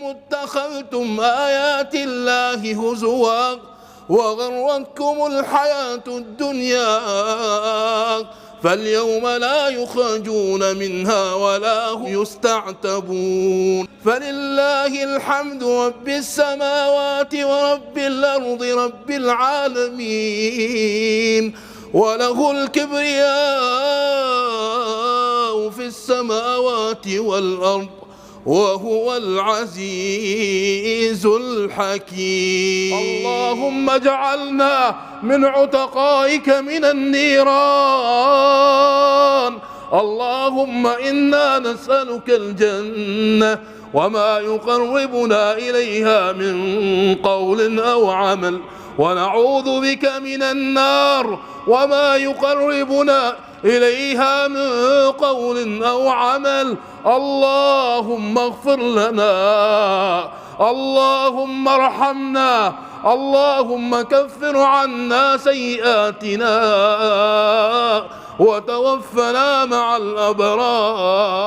اتخذتم آيات الله هزوا وغرتكم الحياة الدنيا فاليوم لا يخرجون منها ولا هم يستعتبون. فلله الحمد رب السماوات ورب الأرض رب العالمين، وله الكبرياء في السماوات والأرض وهو العزيز الحكيم. اللهم اجعلنا من عتقائك من النيران. اللهم إنا نسألك الجنة وما يقربنا إليها من قول أو عمل، ونعوذ بك من النار وما يقربنا إليها من قول أو عمل. اللهم اغفر لنا، اللهم ارحمنا، اللهم كفر عنا سيئاتنا وتوفنا مع الأبرار.